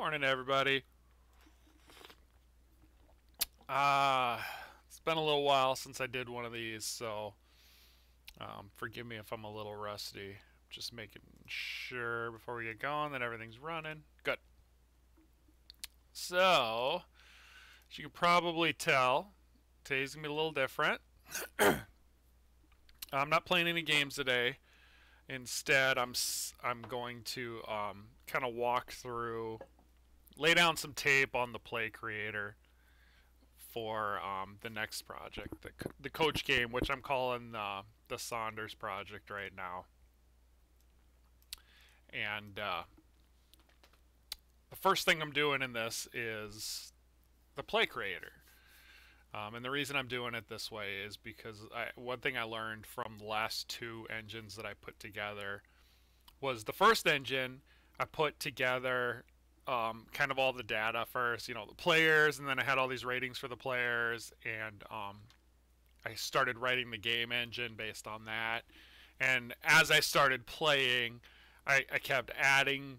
Morning, everybody. It's been a little while since I did one of these, so forgive me if I'm a little rusty. Just making sure before we get going that everything's running. Good. So, as you can probably tell, today's gonna be a little different. I'm not playing any games today. Instead, I'm going to kind of walk through, lay down some tape on the Play Creator for the next project, the coach game, which I'm calling the Saunders project right now. And the first thing I'm doing in this is the Play Creator. And the reason I'm doing it this way is because one thing I learned from the last two engines that I put together was the first engine I put together kind of all the data first, the players, and then I had all these ratings for the players, and I started writing the game engine based on that. And as I started playing, I kept adding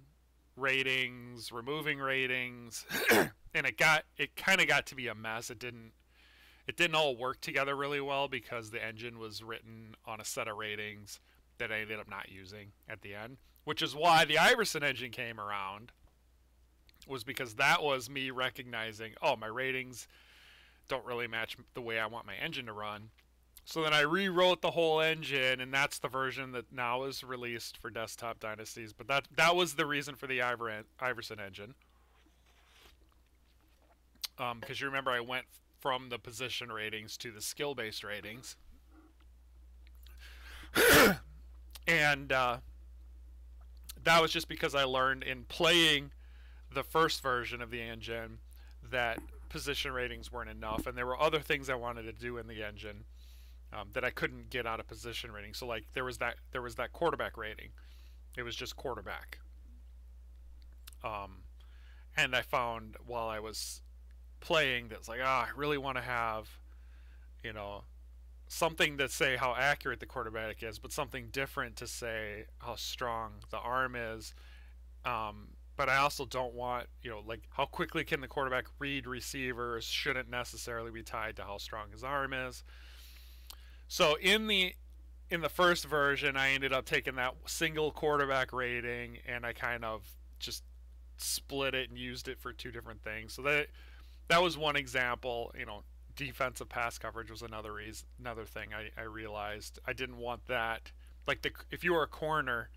ratings, removing ratings, and it kind of got to be a mess. It didn't all work together really well because the engine was written on a set of ratings that I ended up not using at the end, which is why the Iverson engine came around, was because that was me recognizing, oh, my ratings don't really match the way I want my engine to run. So then I rewrote the whole engine, and that's the version that now is released for Desktop Dynasties. But that was the reason for the Iverson engine. Because you remember I went from the position ratings to the skill-based ratings. And that was just because I learned in playing the first version of the engine that position ratings weren't enough, and there were other things I wanted to do in the engine that I couldn't get out of position rating. So like there was that quarterback rating. It was just quarterback. And I found while I was playing that's like, I really want to have, something to say how accurate the quarterback is, but something different to say how strong the arm is. But I also don't want, like how quickly can the quarterback read receivers shouldn't necessarily be tied to how strong his arm is. So in the first version, I ended up taking that single quarterback rating and I kind of just split it and used it for two different things. So that was one example. Defensive pass coverage was another thing I realized I didn't want that. Like if you were a corner,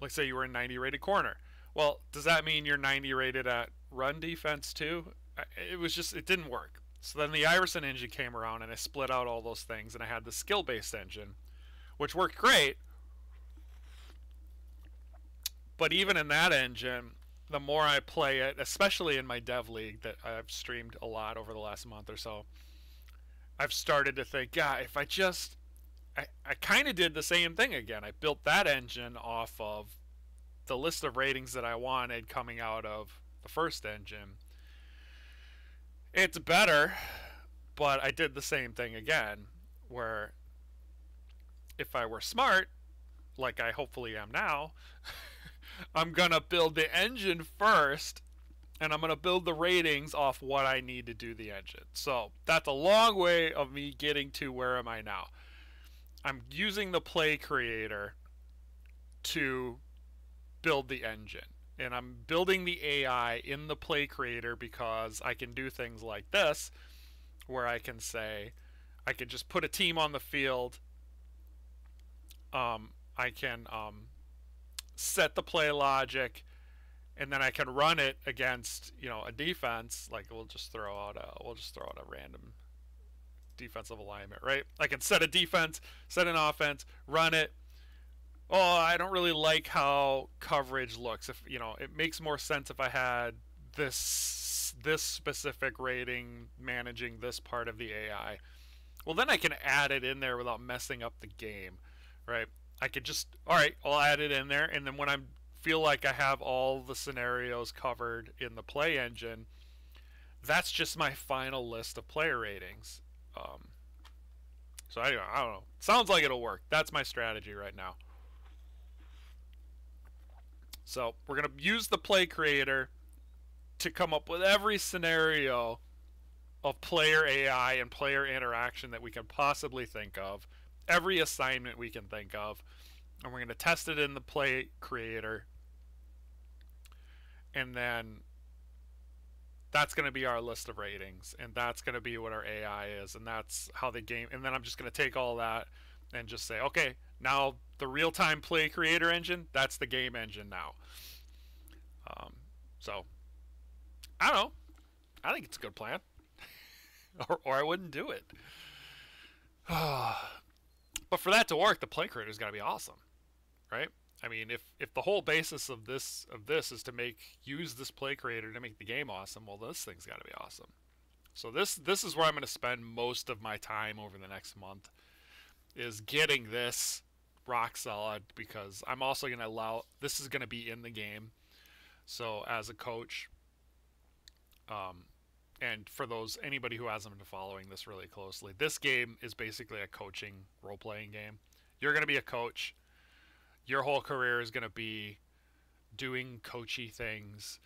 like say you were a 90 rated corner, well, does that mean you're 90 rated at run defense too? It didn't work. So then the Iverson engine came around and I split out all those things and I had the skill based engine, which worked great. But even in that engine, the more I play it, especially in my dev league that I've streamed a lot over the last month or so, I've started to think, if I kind of did the same thing again. I built that engine off of the list of ratings that I wanted coming out of the first engine. It's better, but I did the same thing again, where if I were smart, like I hopefully am now, I'm going to build the engine first, and I'm going to build the ratings off what I need to do the engine. So that's a long way of me getting to where am I now. I'm using the Play Creator to build the engine. And I'm building the AI in the Play Creator because I can do things like this, where I can say, I can just put a team on the field. I can set the play logic, and then I can run it against a defense. Like we'll just throw out a random defensive alignment, right? I can set a defense, set an offense, run it. Oh, I don't really like how coverage looks. If it makes more sense if I had this specific rating managing this part of the AI. Well, then I can add it in there without messing up the game, right? I could just, all right, I'll add it in there, and then when I feel like I have all the scenarios covered in the play engine, that's just my final list of player ratings. So anyway, I don't know. Sounds like it'll work. That's my strategy right now. So we're going to use the play creator to come up with every scenario of player AI and player interaction that we can possibly think of, every assignment we can think of, and we're going to test it in the play creator, and then that's going to be our list of ratings, and that's going to be what our AI is, and that's how the game. And then I'm just going to take all that and just say, okay, now the real-time play creator engine, that's the game engine now. So I don't know. I think it's a good plan, or I wouldn't do it. But for that to work, the play creator's got to be awesome, right? I mean, if the whole basis of this is to use this play creator to make the game awesome, well, this thing's got to be awesome. So this is where I'm going to spend most of my time over the next month, is getting this rock solid, because I'm also going to allow, this is going to be in the game. So as a coach, and for anybody who hasn't been following this really closely, this game is basically a coaching role-playing game. You're going to be a coach. Your whole career is going to be doing coachy things,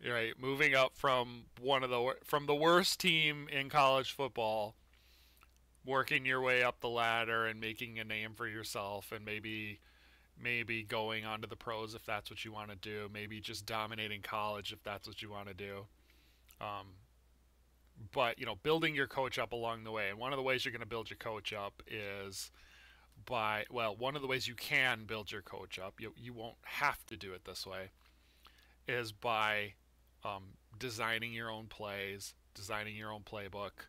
right? Moving up from the worst team in college football, working your way up the ladder and making a name for yourself, and maybe going on to the pros if that's what you want to do. Maybe just dominating college if that's what you want to do. But building your coach up along the way. And one of the ways you're going to build your coach up is one of the ways you can build your coach up, you won't have to do it this way, is by designing your own plays, designing your own playbook,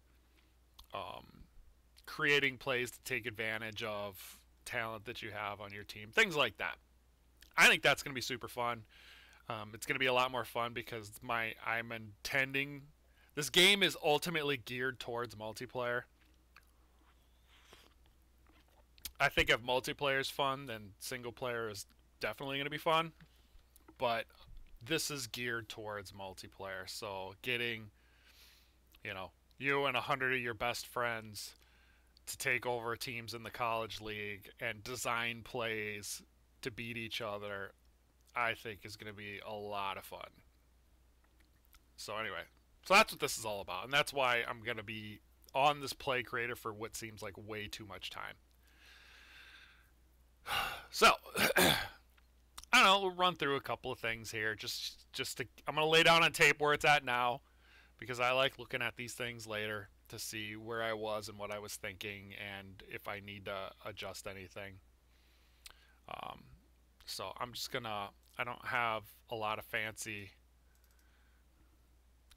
creating plays to take advantage of talent that you have on your team, things like that. I think that's going to be super fun. It's going to be a lot more fun because I'm intending, this game is ultimately geared towards multiplayer. I think if multiplayer is fun, then single player is definitely going to be fun. But this is geared towards multiplayer. So getting, you and 100 of your best friends to take over teams in the college league and design plays to beat each other, I think is going to be a lot of fun. So anyway, so that's what this is all about. And that's why I'm going to be on this play creator for what seems like way too much time. So, I don't know, we'll run through a couple of things here. I'm going to lay down on tape where it's at now, because I like looking at these things later to see where I was and what I was thinking and if I need to adjust anything. So I'm just going to, I don't have a lot of fancy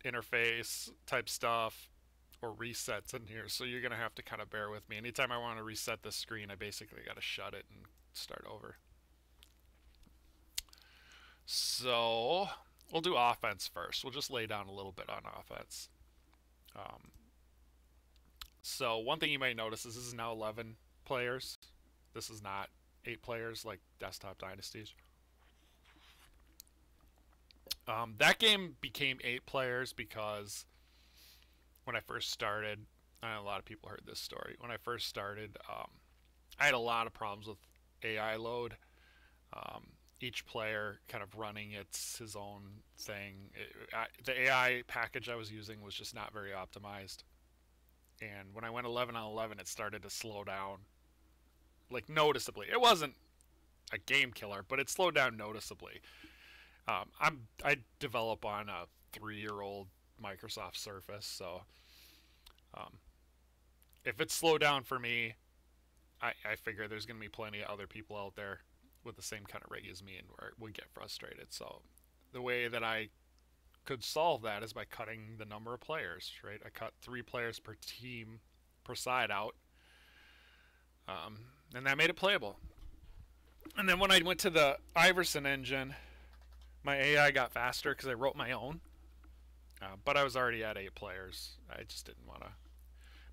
interface type stuff or resets in here, so you're going to have to kind of bear with me. Anytime I want to reset the screen, I basically got to shut it and start over. So we'll do offense first. We'll just lay down a little bit on offense. So one thing you might notice is this is now 11 players. This is not 8 players like Desktop Dynasties. That game became 8 players because when I first started, I know a lot of people heard this story. When I first started, I had a lot of problems with AI load. Each player kind of running his own thing. The AI package I was using was just not very optimized. And when I went 11 on 11, it started to slow down, like noticeably. It wasn't a game killer, but it slowed down noticeably. I develop on a 3-year-old Microsoft Surface, so if it's slowed down for me, I figure there's going to be plenty of other people out there with the same kind of rig as me and where it would get frustrated. So the way that I could solve that is by cutting the number of players, right? I cut 3 players per team per side out, and that made it playable. And then when I went to the Iverson engine, my AI got faster because I wrote my own, but I was already at 8 players. I just didn't want to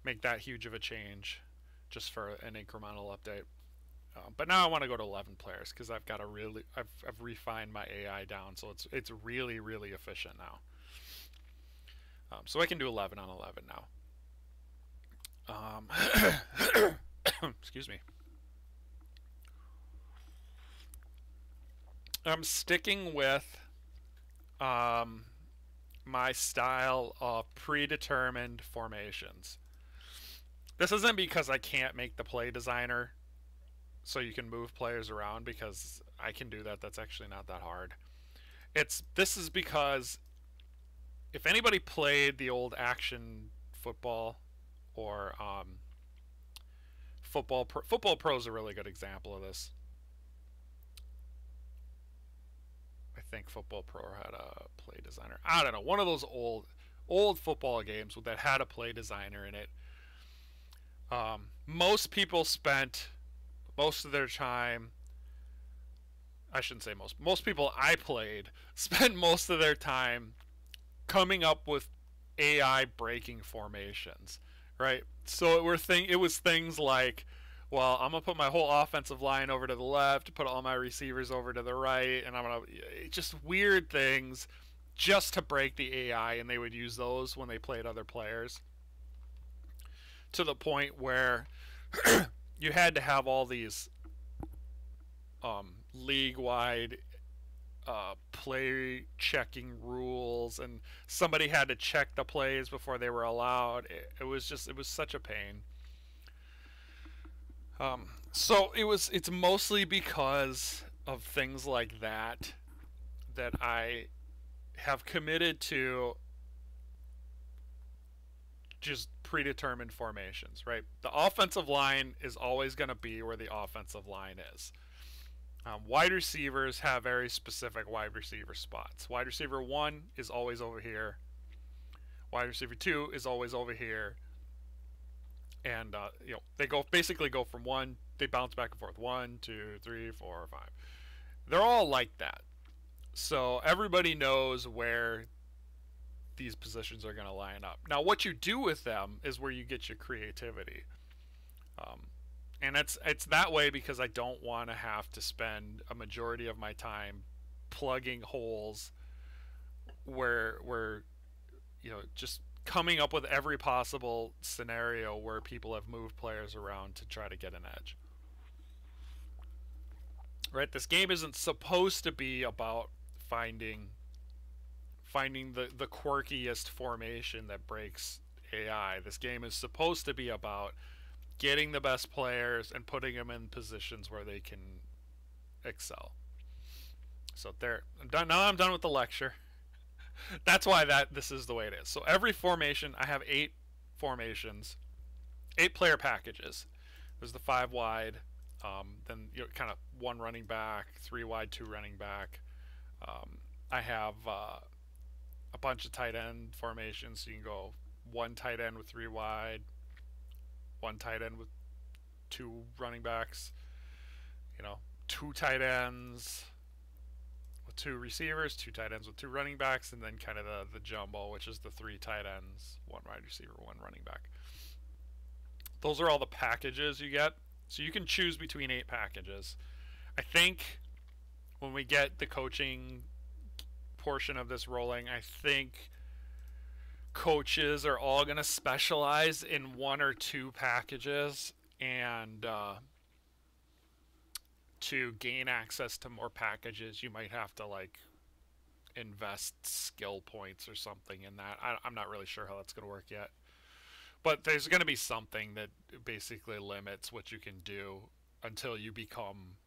make that huge of a change just for an incremental update. But now I want to go to 11 players because I've refined my AI down, so it's really, really efficient now. So I can do 11 on 11 now. Excuse me. I'm sticking with um, my style of predetermined formations. This isn't because I can't make the play designer so you can move players around, because I can do that. That's actually not that hard. This is because if anybody played the old action football or Football Pro is a really good example of this. I think Football Pro had a play designer. I don't know, one of those old football games that had a play designer in it. Most people spent most of their time. I shouldn't say most. Most people I played spent most of their time coming up with AI breaking formations, right? So it was things like, well, I'm gonna put my whole offensive line over to the left, put all my receivers over to the right, and I'm gonna just weird things just to break the AI, and they would use those when they played other players, to the point where you had to have all these league wide play checking rules, and somebody had to check the plays before they were allowed. It was such a pain. It's mostly because of things like that that I have committed to just predetermined formations, right? The offensive line is always going to be where the offensive line is. Wide receivers have very specific wide receiver spots. Wide receiver 1 is always over here. Wide receiver 2 is always over here. And they basically go from one. They bounce back and forth. 1, 2, 3, 4, 5. They're all like that. So everybody knows where these positions are going to line up. Now, what you do with them is where you get your creativity. And it's that way because I don't want to have to spend a majority of my time plugging holes where just coming up with every possible scenario where people have moved players around to try to get an edge. Right? This game isn't supposed to be about finding the quirkiest formation that breaks AI. This game is supposed to be about getting the best players and putting them in positions where they can excel. So there, I'm done. Now I'm done with the lecture. That's why this is the way it is. So every formation, I have 8 formations, 8 player packages. There's the 5 wide, then kind of 1 running back, 3 wide, 2 running back. I have a bunch of tight end formations, so you can go 1 tight end with 3 wide, 1 tight end with 2 running backs, 2 tight ends with 2 receivers, 2 tight ends with 2 running backs, and then kind of the jumbo, which is the 3 tight ends, 1 wide receiver, 1 running back. Those are all the packages you get. So you can choose between 8 packages. I think when we get the coaching portion of this rolling, I think coaches are all going to specialize in 1 or 2 packages, and to gain access to more packages you might have to invest skill points or something in that. I'm not really sure how that's going to work yet, but there's going to be something that basically limits what you can do until you become,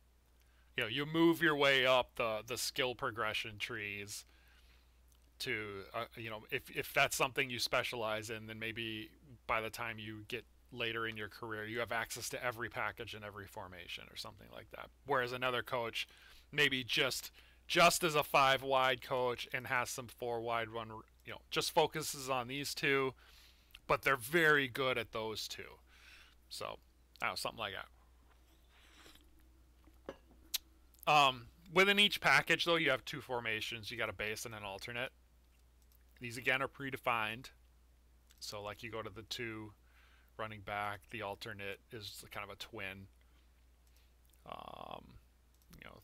you move your way up the skill progression trees to if that's something you specialize in, then maybe by the time you get later in your career you have access to every package and every formation or something like that. Whereas another coach maybe just as a 5 wide coach and has some 4 wide one, just focuses on these 2, but they're very good at those 2. So I don't know, something like that. Within each package though, you have 2 formations. You got a base and an alternate. These again are predefined. So you go to the 2 running back, the alternate is kind of a twin.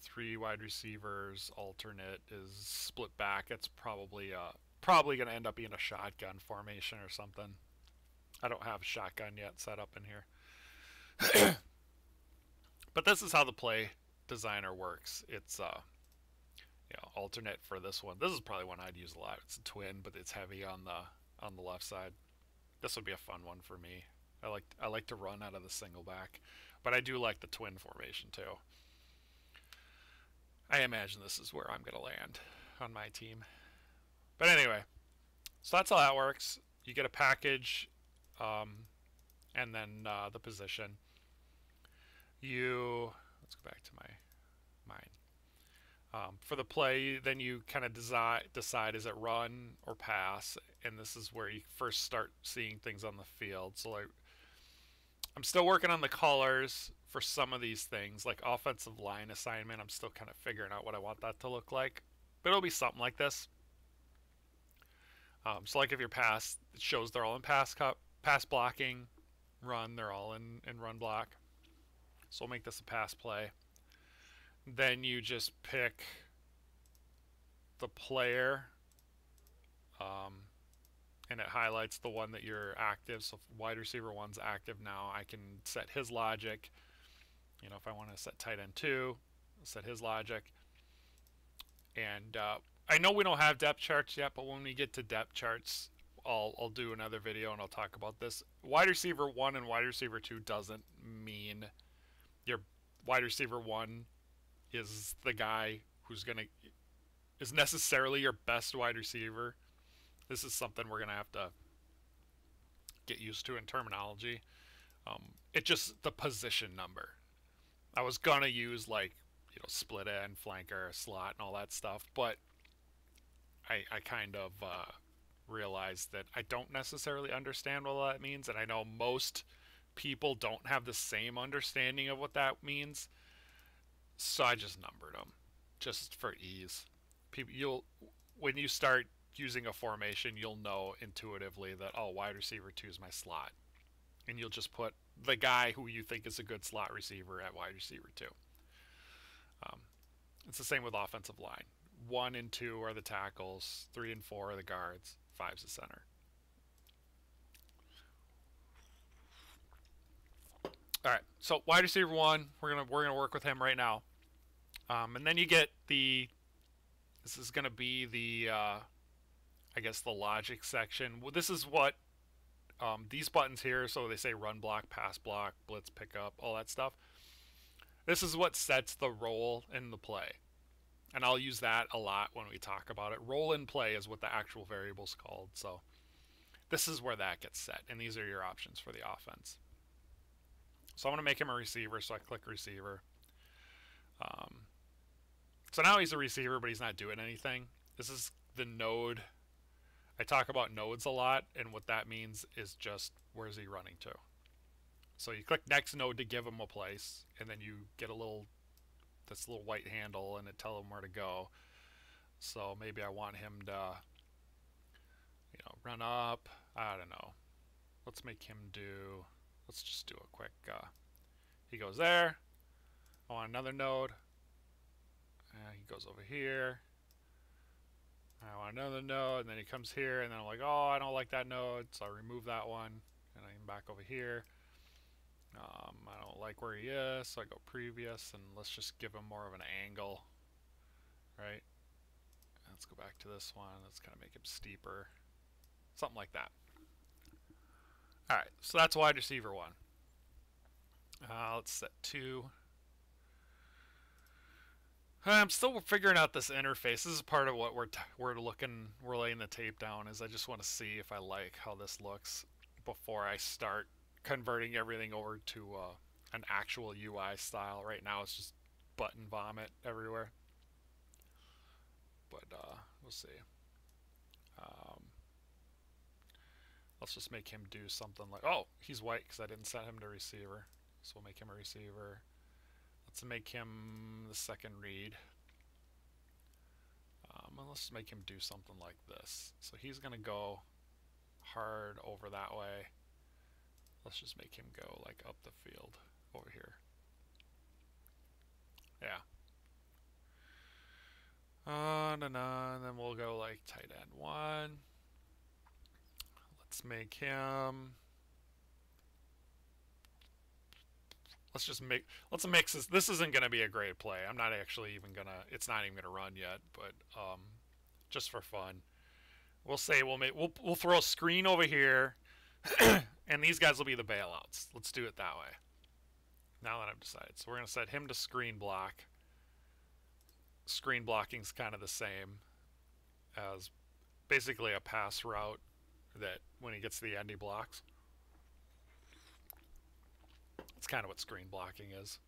3 wide receivers, alternate is split back. It's probably going to end up being a shotgun formation or something. I don't have a shotgun yet set up in here. But this is how the play designer works. It's alternate for this one. This is probably one I'd use a lot. It's a twin, but it's heavy on the left side. This would be a fun one for me. I like to run out of the single back, but I do like the twin formation too. I imagine this is where I'm gonna land on my team. But anyway, so that's how that works. You get a package, and then the position. Let's go back to mine. For the play, then you kind of decide is it run or pass, and this is where you first start seeing things on the field. So like, I'm still working on the colors for some of these things, like offensive line assignment. I'm still kind of figuring out what I want that to look like, but it'll be something like this. So like if you're pass, it shows they're all in pass blocking, run, they're all in run block. So we'll make this a pass play. Then you just pick the player, and it highlights the one that you're active. So if wide receiver 1's active now, I can set his logic. If I want to set tight end 2, set his logic. And I know we don't have depth charts yet, but when we get to depth charts, I'll do another video and I'll talk about this. Wide receiver 1 and wide receiver 2 doesn't mean your wide receiver 1 is the guy is necessarily your best wide receiver. This is something we're gonna have to get used to in terminology. It's just the position number. I was gonna use like split end, flanker, slot, and all that stuff, but I kind of realized that I don't necessarily understand what that means, and I know most people don't have the same understanding of what that means. So I just numbered them, just for ease. When you start using a formation, you'll know intuitively that wide receiver 2 is my slot, and you'll just put the guy who you think is a good slot receiver at wide receiver 2. It's the same with offensive line. 1 and 2 are the tackles, 3 and 4 are the guards, 5's the center. All right, so wide receiver 1, we're gonna work with him right now. And then you get this is going to be the, I guess, the logic section. Well, this is what these buttons here, so they say run block, pass block, blitz pickup, all that stuff. This is what sets the role in the play. And I'll use that a lot when we talk about it. Role in play is what the actual variable's called. So this is where that gets set, and these are your options for the offense. So I'm going to make him a receiver, so I click receiver. So now he's a receiver, but he's not doing anything. This is the node. I talk about nodes a lot, and what that means is just where's he running to. So you click next node to give him a place, and then you get this little white handle, and it tells him where to go. So maybe I want him to, run up. I don't know. Let's just do a quick, he goes there. I want another node. He goes over here. I want another node, and then he comes here, and then I'm like, I don't like that node, so I remove that one, and I'm back over here. I don't like where he is, so I go previous, and let's just give him more of an angle, right? Let's go back to this one. Let's kind of make him steeper, something like that. All right, so that's wide receiver 1. Let's set 2. I'm still figuring out this interface. This is part of what we're laying the tape down. Is I just want to see if I like how this looks before I start converting everything over to an actual UI style. Right now it's just button vomit everywhere. But we'll see. Let's just make him do something like, he's white because I didn't set him to receiver. So we'll make him a receiver. Let's make him the second read. Let's make him do something like this. So he's going to go hard over that way. Let's just make him go like up the field over here. Yeah. And then we'll go like tight end 1. Let's make him let's mix this. This isn't going to be a great play. I'm not actually even going to, it's not even going to run yet, but just for fun. We'll say we'll throw a screen over here and these guys will be the bailouts. Let's do it that way. Now that I've decided. So we're going to set him to screen block. Screen blocking's kind of the same as basically a pass route that when he gets to the end he blocks. That's kind of what screen blocking is.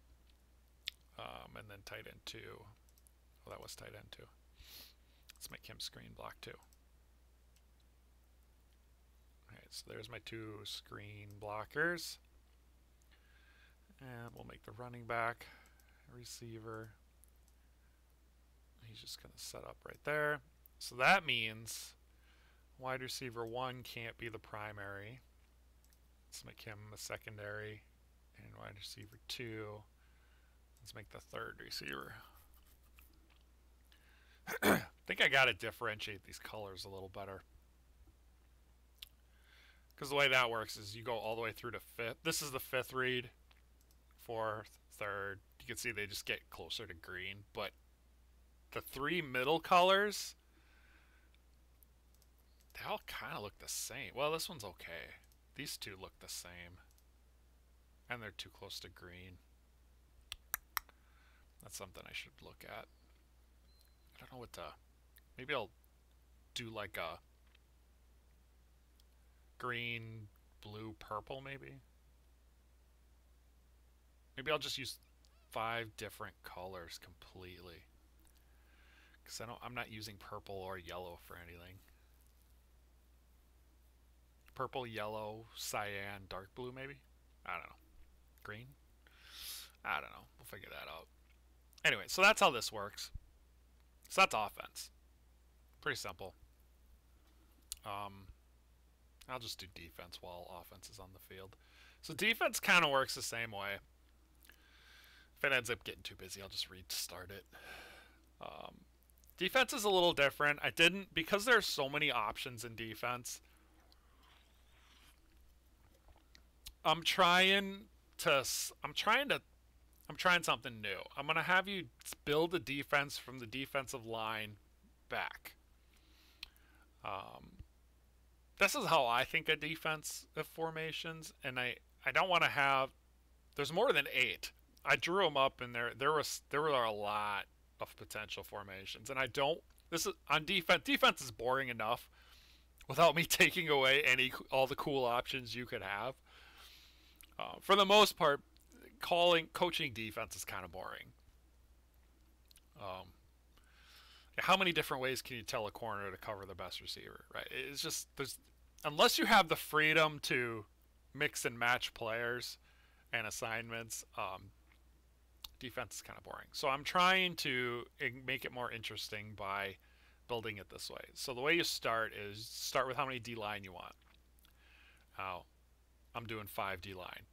And then tight end 2. Well, that was tight end 2. Let's make him screen block 2. Alright, so there's my 2 screen blockers. And we'll make the running back receiver. He's just going to set up right there. So that means wide receiver 1 can't be the primary. Let's make him a secondary. And wide receiver 2, let's make the third receiver. I think I got to differentiate these colors a little better. Because the way that works is you go all the way through to 5th. This is the 5th read. 4th, 3rd. You can see they just get closer to green. But the 3 middle colors, they all kind of look the same. Well, this one's okay. These 2 look the same. And they're too close to green. That's something I should look at. I don't know what to... Maybe I'll do like a green, blue, purple maybe. Maybe I'll just use 5 different colors completely. Because I'm not using purple or yellow for anything. Purple, yellow, cyan, dark blue maybe? I don't know. Green? I don't know. We'll figure that out. Anyway, so that's how this works. So that's offense. Pretty simple. I'll just do defense while offense is on the field. So defense kind of works the same way. If it ends up getting too busy, I'll just restart it. Defense is a little different. Because there's so many options in defense, I'm trying something new. I'm going to have you build a defense from the defensive line back. This is how I think of defense of formations, and I don't want to have... There's more than 8. I drew them up, and there were a lot of potential formations, and I don't... This is on defense. Defense is boring enough without me taking away all the cool options you could have. For the most part, coaching defense is kind of boring. How many different ways can you tell a corner to cover the best receiver, right? It's just unless you have the freedom to mix and match players and assignments, defense is kind of boring. So I'm trying to make it more interesting by building it this way. So the way you start is start with how many D-line you want. I'm doing 5 D-line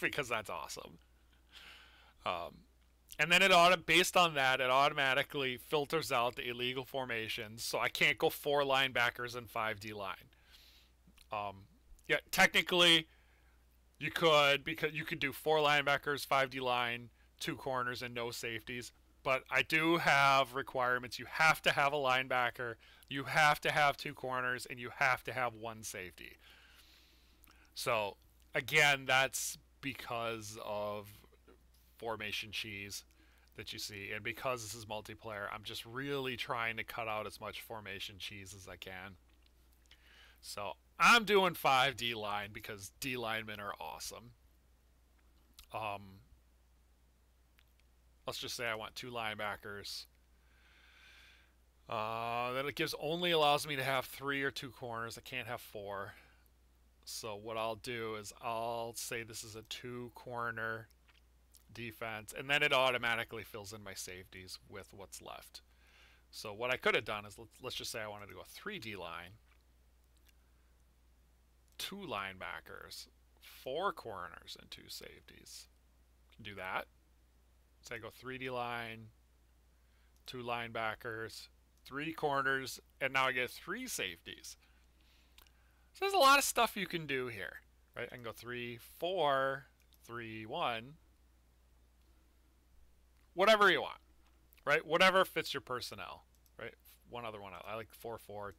because that's awesome. And then based on that, it automatically filters out the illegal formations. So I can't go 4 linebackers and 5 D-line. Yeah, technically you could, because you could do 4 linebackers, 5 D-line, 2 corners, and no safeties. But I do have requirements. You have to have a linebacker, you have to have 2 corners, and you have to have 1 safety. So again, that's because of formation cheese that you see, and because this is multiplayer, I'm just really trying to cut out as much formation cheese as I can. So I'm doing 5 D-line because D linemen are awesome. Let's just say I want 2 linebackers. Then it only allows me to have 3 or 2 corners. I can't have 4. So what I'll do is I'll say this is a 2-corner defense, and then it automatically fills in my safeties with what's left. So what I could have done is, let's just say I wanted to go 3 D-line, 2 linebackers, 4 corners, and 2 safeties. Can do that. So I go 3 D-line, 2 linebackers, 3 corners, and now I get 3 safeties. So there's a lot of stuff you can do here, right? I can go 3, 4, 3, 1, whatever you want, right? Whatever fits your personnel, right? One other one I like 4-4-2-1.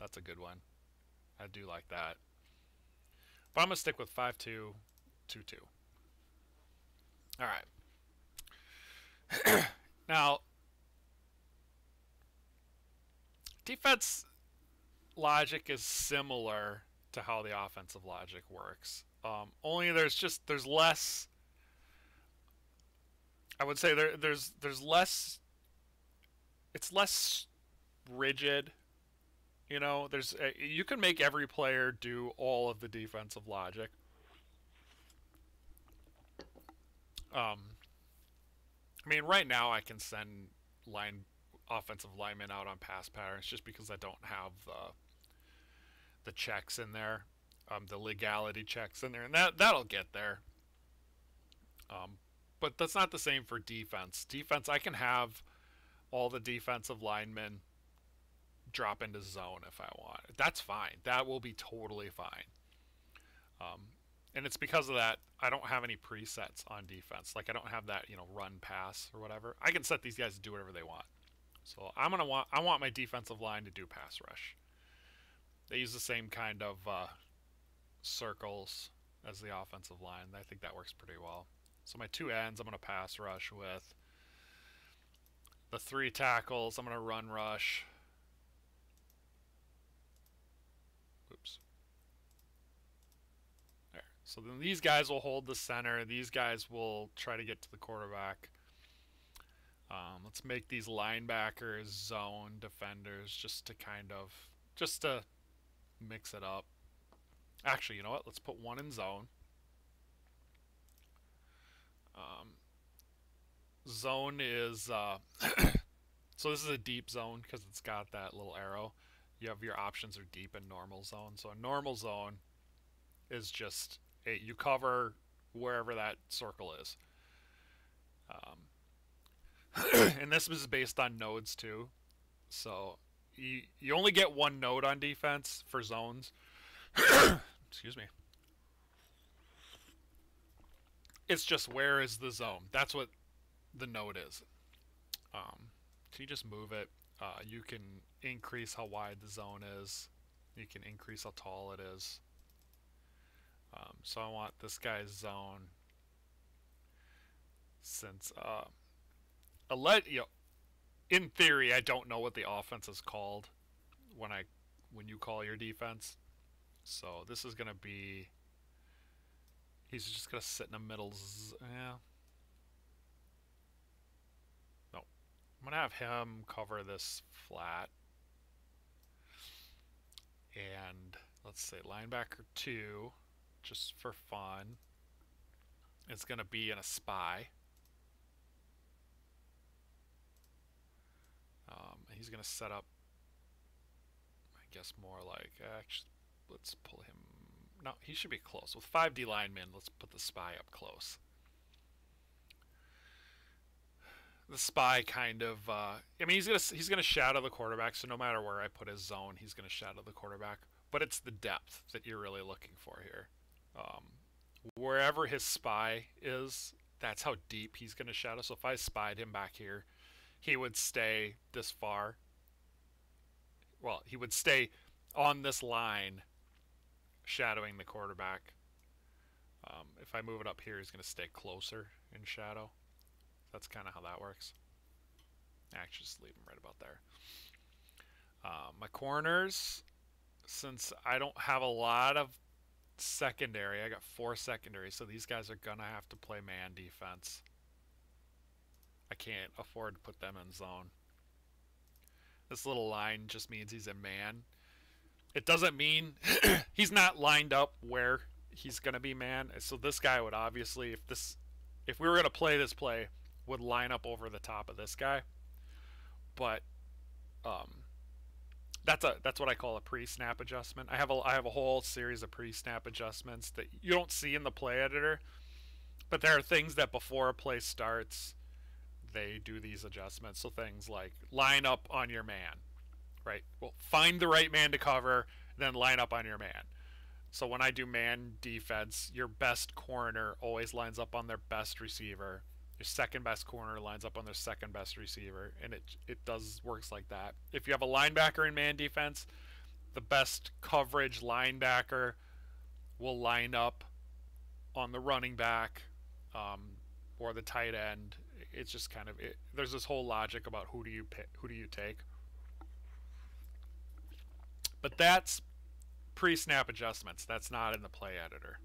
That's a good one. I do like that. But I'm gonna stick with 5-2-2-2. All right. Now, defense logic is similar to how the offensive logic works. Only there's less. I would say there's less. It's less rigid. You know, you can make every player do all of the defensive logic. I mean, right now I can send offensive linemen out on pass patterns just because I don't have the checks in there, the legality checks in there, and that'll get there. But that's not the same for defense. Defense, I can have all the defensive linemen drop into zone if I want. That's fine. That will be totally fine. And it's because of that I don't have any presets on defense. Like I don't have that, run pass or whatever. I can set these guys to do whatever they want. So I want my defensive line to do pass rush. They use the same kind of circles as the offensive line. I think that works pretty well. So my 2 ends I'm going to pass rush with. The 3 tackles I'm going to run rush. Oops. There. So then these guys will hold the center. These guys will try to get to the quarterback. Let's make these linebackers zone defenders just to mix it up. Actually, you know what? Let's put 1 in zone. Zone is so this is a deep zone because it's got that little arrow. You have your options are deep and normal zone. So a normal zone is just you cover wherever that circle is. And this is based on nodes too. So you only get 1 node on defense for zones. Excuse me. It's just where is the zone. That's what the node is. So you just move it. You can increase how wide the zone is. You can increase how tall it is. So I want this guy's zone. Since in theory, I don't know what the offense is called when you call your defense. So this is gonna be. He's just gonna sit in the middle. Yeah. No, I'm gonna have him cover this flat. And let's say linebacker 2, just for fun. It's gonna be in a spy. He's going to set up, I guess, more like, actually, let's pull him, no, he should be close. With 5D linemen, let's put the spy up close. The spy kind of, I mean, he's gonna shadow the quarterback, so no matter where I put his zone, he's going to shadow the quarterback. But it's the depth that you're really looking for here. Wherever his spy is, that's how deep he's going to shadow. So if I spied him back here, he would stay this far. Well, he would stay on this line, shadowing the quarterback. If I move it up here, he's going to stay closer in shadow. That's kind of how that works. Actually, just leave him right about there. My corners, since I don't have a lot of secondary, I got 4 secondary, so these guys are going to have to play man defense. I can't afford to put them in zone. This little line just means he's in man. It doesn't mean he's not lined up where he's going to be man. So this guy would obviously, if we were going to play this play, would line up over the top of this guy. But that's what I call a pre-snap adjustment. I have a whole series of pre-snap adjustments that you don't see in the play editor, but there are things that before a play starts, they do these adjustments. So things like line up on your man, right? Well, find the right man to cover, then line up on your man. So when I do man defense, your best corner always lines up on their best receiver, Your second best corner lines up on their second best receiver, and it does works like that. If you have a linebacker in man defense, the best coverage linebacker will line up on the running back or the tight end. It's just kind of there's this whole logic about who do you pick, who do you take. But that's pre-snap adjustments. That's not in the play editor.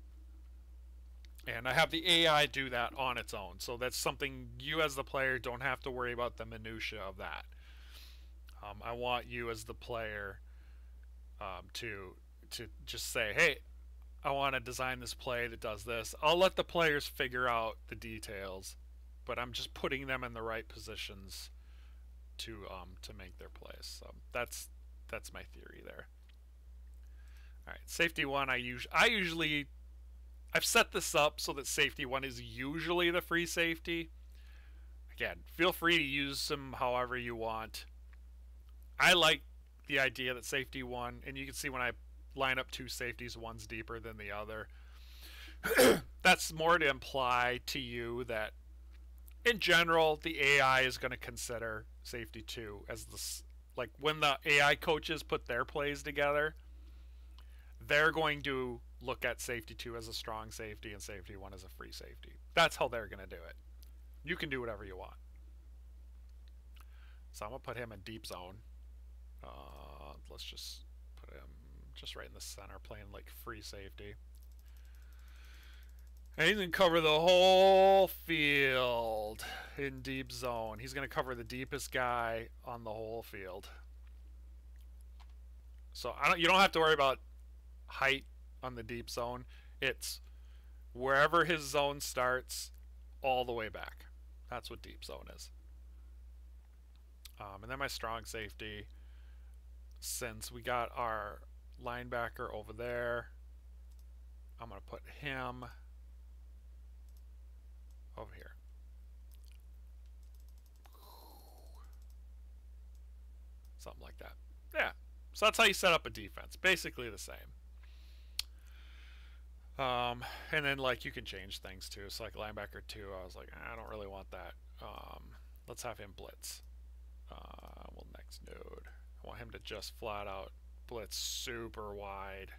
And I have the AI do that on its own. So that's something you as the player don't have to worry about the minutia of that. I want you as the player to just say, hey, I want to design this play that does this. I'll let the players figure out the details, but I'm just putting them in the right positions to make their plays. So that's my theory there. All right, safety one. I've set this up so that safety one is usually the free safety. Again, feel free to use them however you want. I like the idea that safety one, and you can see when I line up two safeties, one's deeper than the other. That's more to imply to you that in general the AI is going to consider safety two as the, like when the AI coaches put their plays together, they're going to look at safety two as a strong safety and safety one as a free safety. That's how they're going to do it. You can do whatever you want. So I'm going to put him in deep zone. Let's just put him just right in the center, playing like free safety. And he's going to cover the whole field in deep zone. He's going to cover the deepest guy on the whole field. So you don't have to worry about height on the deep zone. It's wherever his zone starts all the way back. That's what deep zone is. And then my strong safety, since we got our linebacker over there, I'm going to put him over here. Something like that. Yeah. So that's how you set up a defense. Basically the same. And then like you can change things too. So like linebacker 2, I was like, I don't really want that. Let's have him blitz. Well, next node. I want him to just flat out blitz super wide.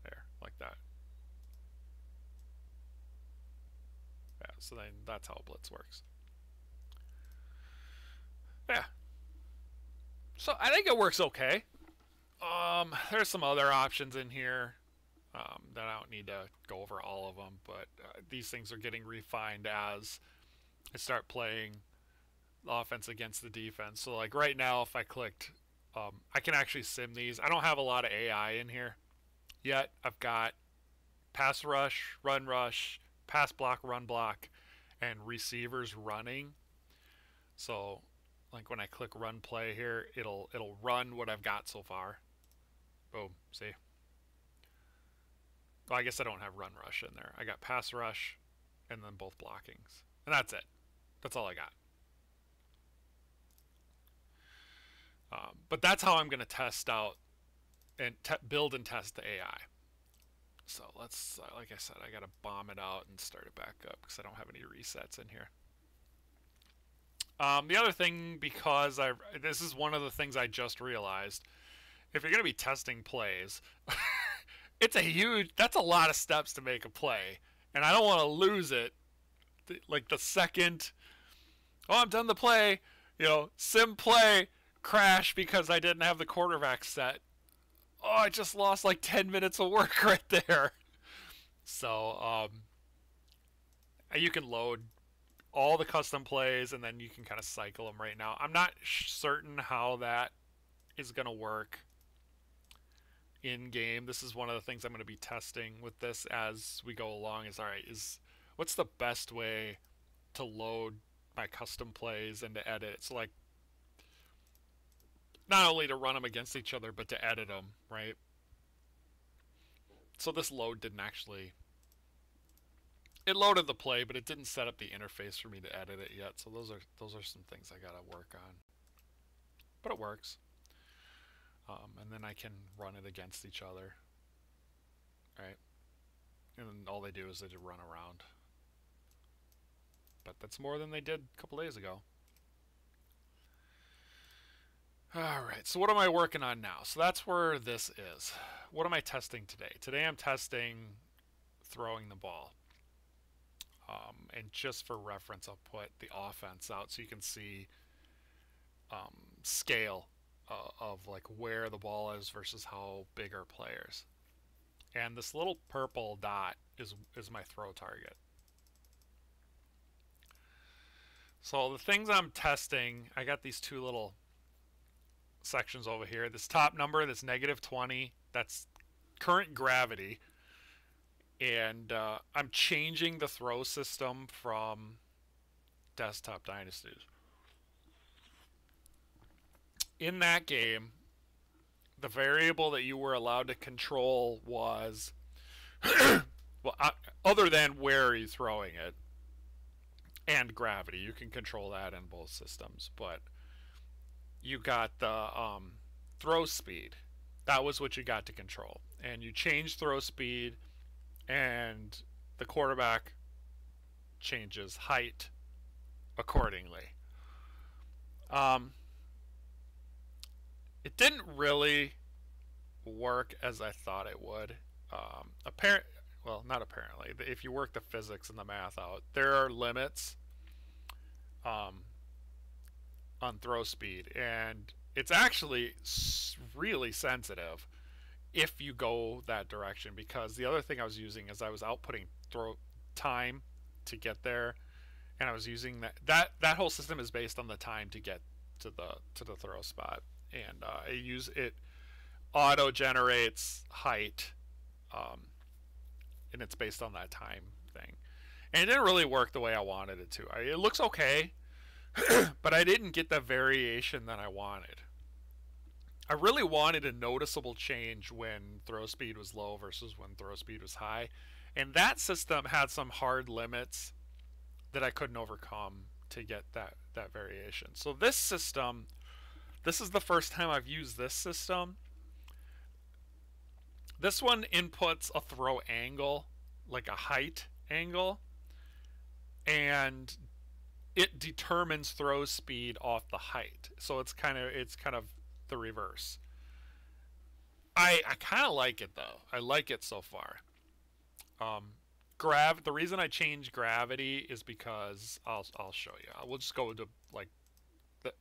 There, like that. Yeah, so then that's how blitz works. Yeah. So I think it works okay. There's some other options in here that I don't need to go over all of them, but these things are getting refined as I start playing the offense against the defense. So like right now, if I clicked, I can actually sim these. I don't have a lot of AI in here yet. I've got pass rush, pass block, run block, and receivers running. So like when I click run play here, it'll run what I've got so far. Boom, see? Well, I guess I don't have run rush in there. I got pass rush and then both blockings. And that's it. That's all I got. But that's how I'm going to test out and build and test the AI. So let's, like I said, I got to bomb it out and start it back up because I don't have any resets in here. The other thing, because this is one of the things I just realized, if you're going to be testing plays, that's a lot of steps to make a play. And I don't want to lose it. Like the second, oh, I'm done the play, sim play, crash because I didn't have the quarterback set. Oh, I just lost like 10 minutes of work right there. So, you can load all the custom plays and then you can kind of cycle them right now. I'm not certain how that is going to work in game. This is one of the things I'm going to be testing with this as we go along what's the best way to load my custom plays and to edit? So like not only to run them against each other, but to edit them, right? So this load didn't actually, it loaded the play, but it didn't set up the interface for me to edit it yet. So those are some things I got to work on, but it works. And then I can run it against each other, right? And then all they do is they just run around. but that's more than they did a couple days ago. All right, so what am I working on now? So that's where this is. What am I testing today? Today I'm testing throwing the ball. And just for reference, I'll put the offense out so you can see scale of like where the ball is versus how big are players. And this little purple dot is my throw target. So the things I'm testing, I got these two little sections over here. This top number, that's -20, that's current gravity. And I'm changing the throw system from Desktop Dynasties. In that game, the variable that you were allowed to control was, well, other than where are you throwing it and gravity. You can control that in both systems, but you got the throw speed. That was what you got to control. And you change throw speed, and the quarterback changes height accordingly. It didn't really work as I thought it would. Well, not apparently. If you work the physics and the math out, there are limits on throw speed, and it's actually really sensitive if you go that direction. Because the other thing I was using is I was outputting throw time to get there, and I was using that whole system is based on the time to get to the throw spot, and it auto generates height, and it's based on that time thing. And it didn't really work the way I wanted it to. It looks okay, but I didn't get the variation that I wanted. I really wanted a noticeable change when throw speed was low versus when throw speed was high. And that system had some hard limits that I couldn't overcome to get that variation. So this system, this is the first time I've used this system. This one inputs a throw angle, like a height angle, and it determines throw speed off the height. So it's kind of the reverse. I kind of like it though. I like it so far. The reason I changed gravity is because I'll show you. We'll just go to like the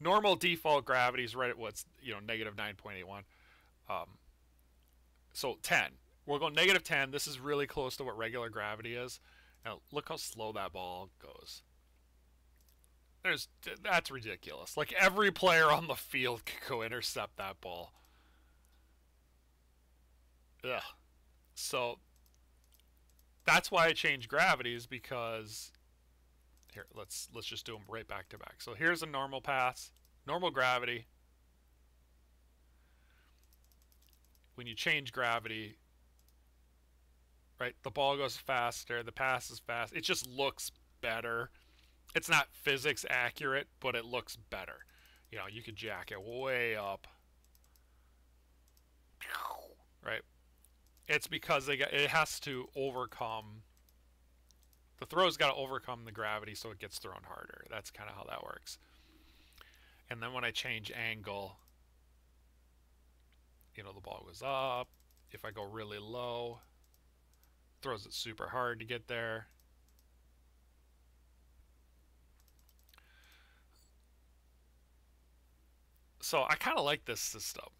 normal default gravity is right at what's -9.81. So 10. We're going -10. This is really close to what regular gravity is. Now look how slow that ball goes. That's ridiculous. Like every player on the field could go intercept that ball. Ugh. So that's why I changed gravities, because here let's just do them right back to back. So here's a normal pass, normal gravity. When you change gravity, right, the ball goes faster, the pass is fast. It just looks better. It's not physics accurate, but it looks better. You could jack it way up, right? It's because it has to overcome, the throw's got to overcome the gravity so it gets thrown harder. That's kind of how that works. And then when I change angle, the ball goes up. If I go really low, throws it super hard to get there. So I kind of like this system.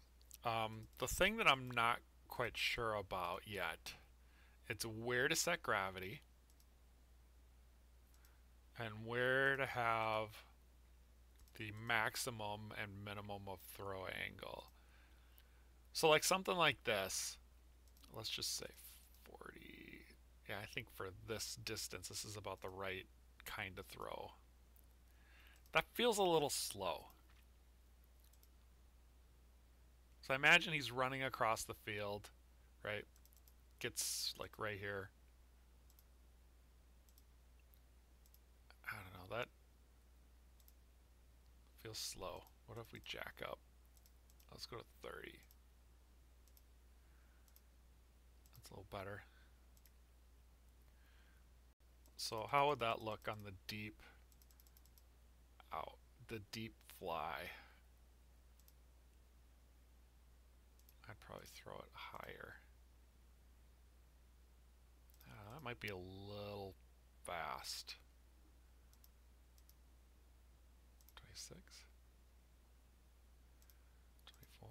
The thing that I'm not quite sure about yet, it's where to set gravity and where to have the maximum and minimum of throw angle. So like something like this, let's just say 40. Yeah, I think for this distance, this is about the right kind of throw. That feels a little slow. So I imagine he's running across the field, right? Gets like right here. I don't know, that feels slow. What if we jack up? Let's go to 30. That's a little better. So how would that look on the deep out, the deep fly? I'd probably throw it higher. That might be a little fast. 26, 24.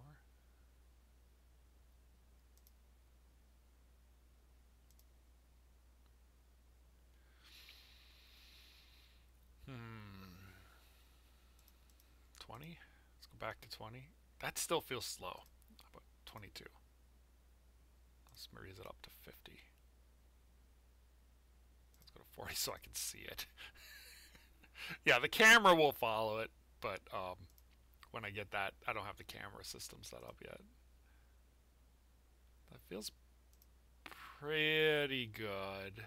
Hmm. 20? Let's go back to 20. That still feels slow. How about 22? Let's raise it up to 50. Let's go to 40 so I can see it. Yeah, the camera will follow it, but when I get that, I don't have the camera system set up yet. That feels pretty good.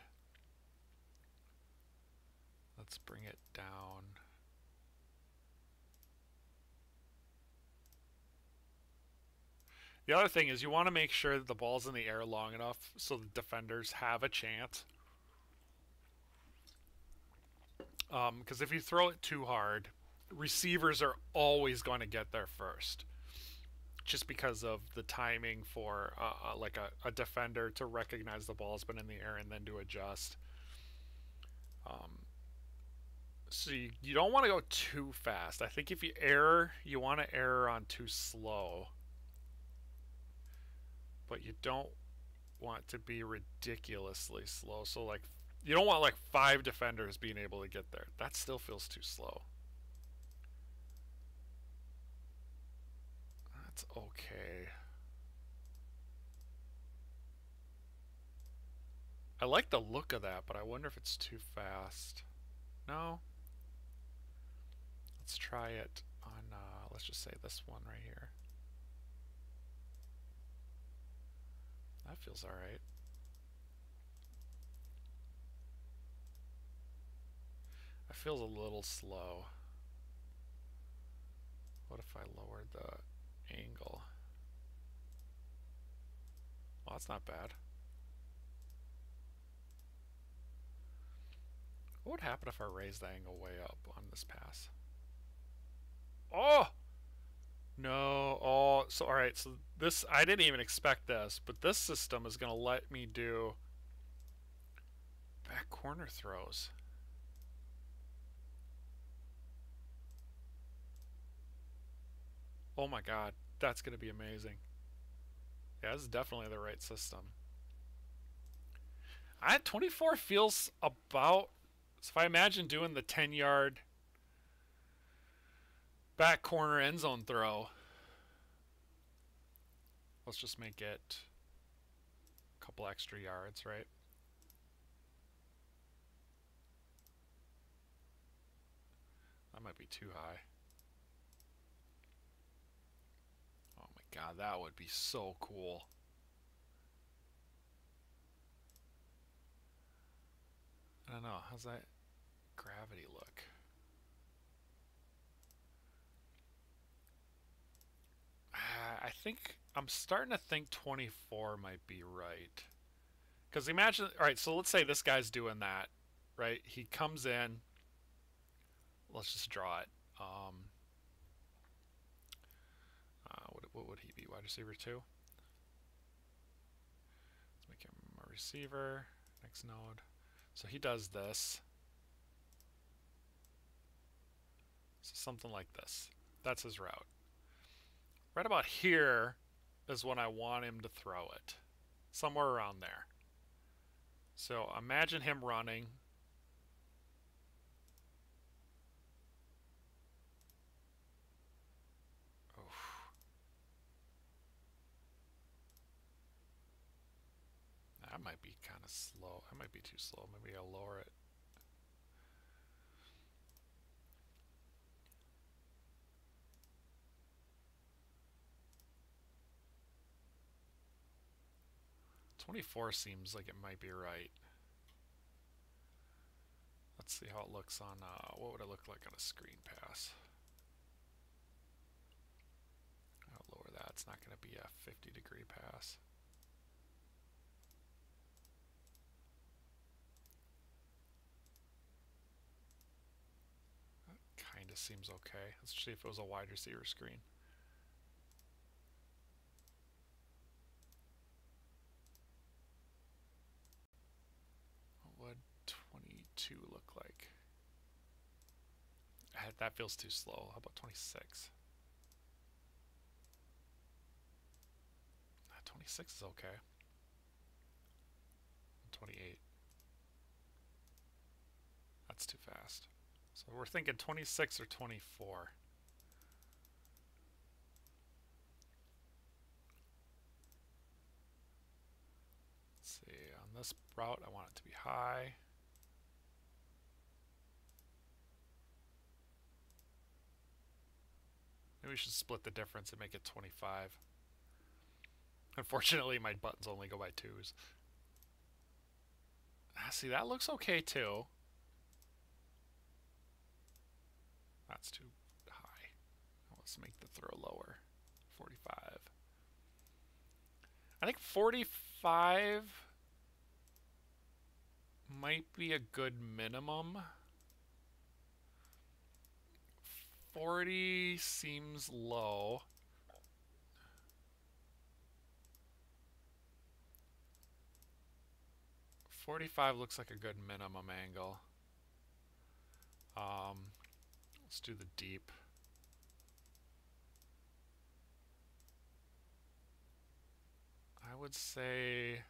Let's bring it down. The other thing is you want to make sure that the ball's in the air long enough so the defenders have a chance. Because if you throw it too hard, receivers are always going to get there first. Just because of the timing for like a defender to recognize the ball's been in the air and then to adjust. So you don't want to go too fast. I think if you err, you want to err on too slow. But you don't want to be ridiculously slow. So like you don't want like 5 defenders being able to get there. That still feels too slow. That's okay. I like the look of that, but I wonder if it's too fast. No. Let's try it on, let's just say this one right here. That feels alright. That feels a little slow. What if I lowered the angle? Well, that's not bad. What would happen if I raised the angle way up on this pass? Oh! No. Oh, so alright, so this, I didn't even expect this, but this system is going to let me do back corner throws. Oh my god, that's going to be amazing. Yeah, this is definitely the right system. 24 feels about, so if I imagine doing the 10-yard back corner end zone throw, let's just make it a couple extra yards, right? That might be too high. Oh my god, that would be so cool. I don't know, how's that gravity look? I think, I'm starting to think 24 might be right. Because imagine, alright, so let's say this guy's doing that, right? He comes in, let's just draw it. What would he be? Wide receiver 2? Let's make him a receiver. Next node. So he does this. So something like this. That's his route. Right about here is when I want him to throw it. Somewhere around there. So imagine him running. That might be kind of slow. That might be too slow. Maybe I'll lower it. .24 seems like it might be right. Let's see how it looks on, what would it look like on a screen pass? I'll lower that. It's not going to be a 50-degree pass. seems okay. Let's see if it was a wide receiver screen. What would 22 look like? That feels too slow. How about 26? 26 is okay. 28. That's too fast. So we're thinking 26 or 24. Let's see. On this route, I want it to be high. Maybe we should split the difference and make it 25. Unfortunately, my buttons only go by 2s. See, that looks okay too. That's too high. Let's make the throw lower. 45. I think 45 might be a good minimum. 40 seems low. .45 looks like a good minimum angle. Let's do the deep. I would say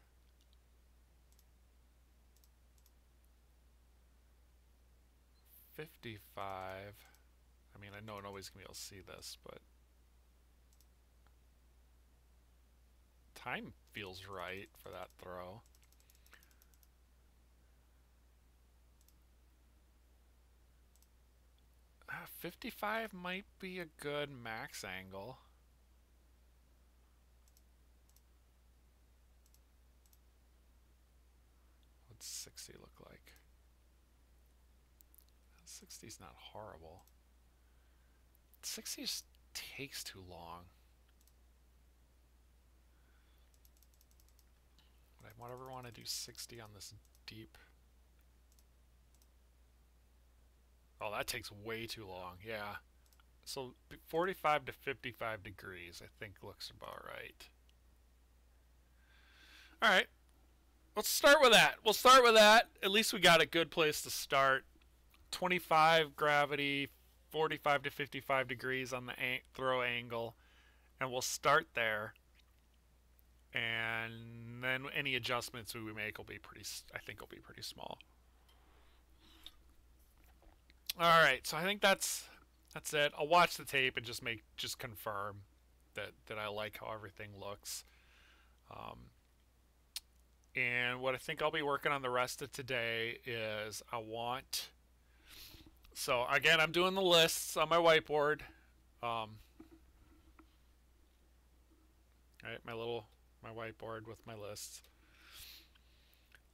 55. I mean, I know nobody's gonna be able to see this, but time feels right for that throw. Ah, 55 might be a good max angle. What's 60 look like? 60's not horrible. 60 just takes too long. But I won't ever want to do 60 on this deep. Oh, that takes way too long. Yeah. So 45 to 55 degrees, I think, looks about right. All right. Let's start with that. We'll start with that. At least we got a good place to start. 25 gravity, 45 to 55 degrees on the throw angle, and we'll start there. And then any adjustments we make will be pretty, I think, will be pretty small. All right, so I think that's it. I'll watch the tape and just confirm that I like how everything looks. And what I think I'll be working on the rest of today is so again, I'm doing the lists on my whiteboard. Right, my whiteboard with my lists.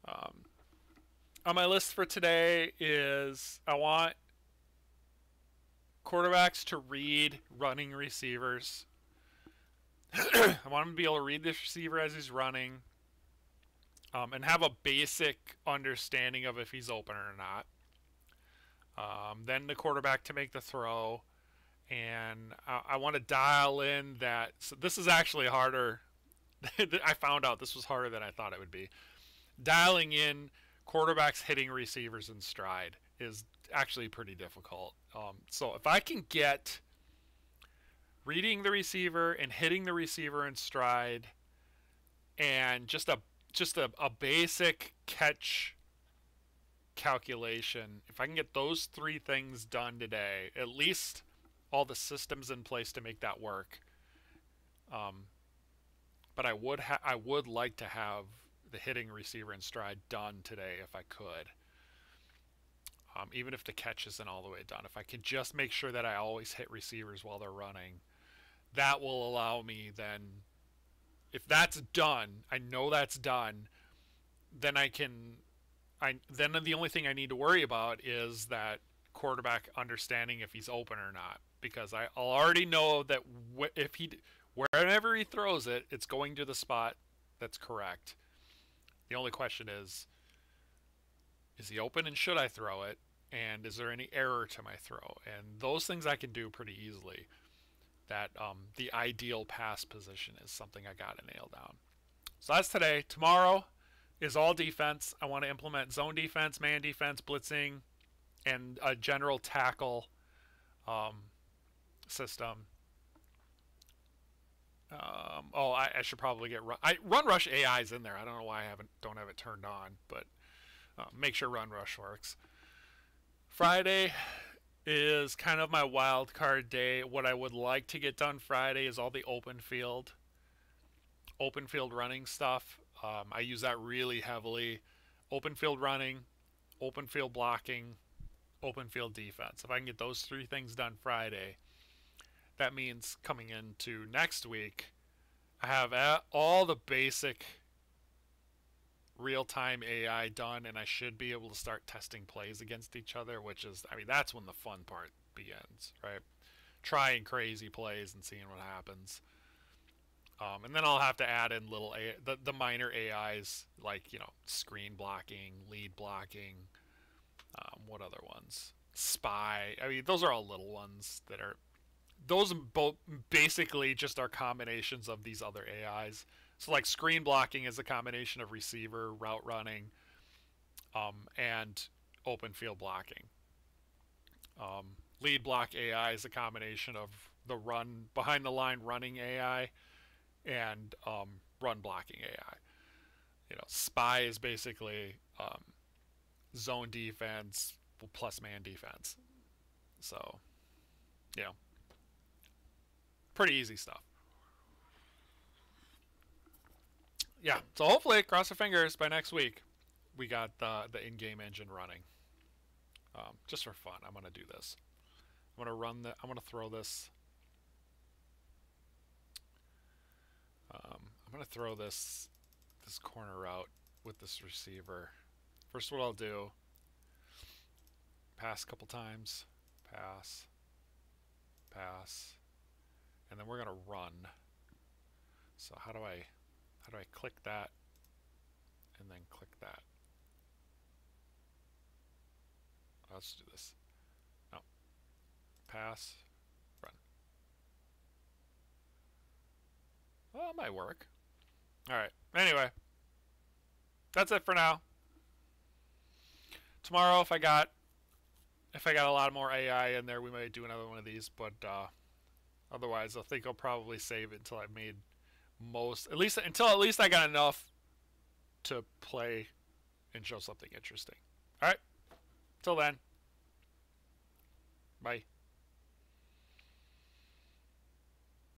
On my list for today is I want quarterbacks to read running receivers. I want them to be able to read this receiver as he's running, and have a basic understanding of if he's open or not. Then the quarterback to make the throw, and I want to dial in that. So this is actually harder. I found out this was harder than I thought it would be. Dialing in quarterbacks hitting receivers in stride is actually pretty difficult. So if I can get reading the receiver and hitting the receiver in stride, and just a basic catch calculation, if I can get those 3 things done today, at least all the systems in place to make that work. But I would like to have the hitting receiver in stride done today if I could. Even if the catch isn't all the way done, if I could just make sure that I always hit receivers while they're running, that will allow me then, if that's done, I know that's done, then then the only thing I need to worry about is that quarterback understanding if he's open or not, because I'll already know that wherever he throws it, it's going to the spot that's correct. The only question is he open and should I throw it? And is there any error to my throw? And those things I can do pretty easily. That the ideal pass position is something I got to nail down. So that's today. Tomorrow is all defense. I want to implement zone defense, man defense, blitzing, and a general tackle system. I should probably get run rush AI's in there. I don't know why don't have it turned on, but make sure run rush works. Friday is kind of my wild card day. What I would like to get done Friday is all the open field running stuff. I use that really heavily. Open field running, open field blocking, open field defense. If I can get those three things done Friday, that means coming into next week, I have all the basic real-time AI done, and I should be able to start testing plays against each other, which is, I mean, that's when the fun part begins, right? Trying crazy plays and seeing what happens. And then I'll have to add in the minor AIs, like, screen blocking, lead blocking, what other ones? Spy. I mean, those are all little ones that are, those both basically just are combinations of these other AIs. So like screen blocking is a combination of receiver, route running, and open field blocking. Lead block AI is a combination of the run behind the line running AI and run blocking AI. Spy is basically zone defense plus man defense. So, pretty easy stuff. Yeah, so hopefully, cross our fingers, by next week, we got the in-game engine running. Just for fun, I'm gonna do this. I'm gonna throw this. I'm gonna throw this corner route with this receiver. First, what I'll do: pass a couple times, pass, pass, and then we're gonna run. So how do I click that and then click that? Let's do this. No. Pass, run. Well, that might work. Alright. Anyway. That's it for now. Tomorrow, if I got a lot more AI in there, we might do another one of these, but otherwise I think I'll probably save it until I've made until at least I got enough to play and show something interesting. Alright. Till then. Bye.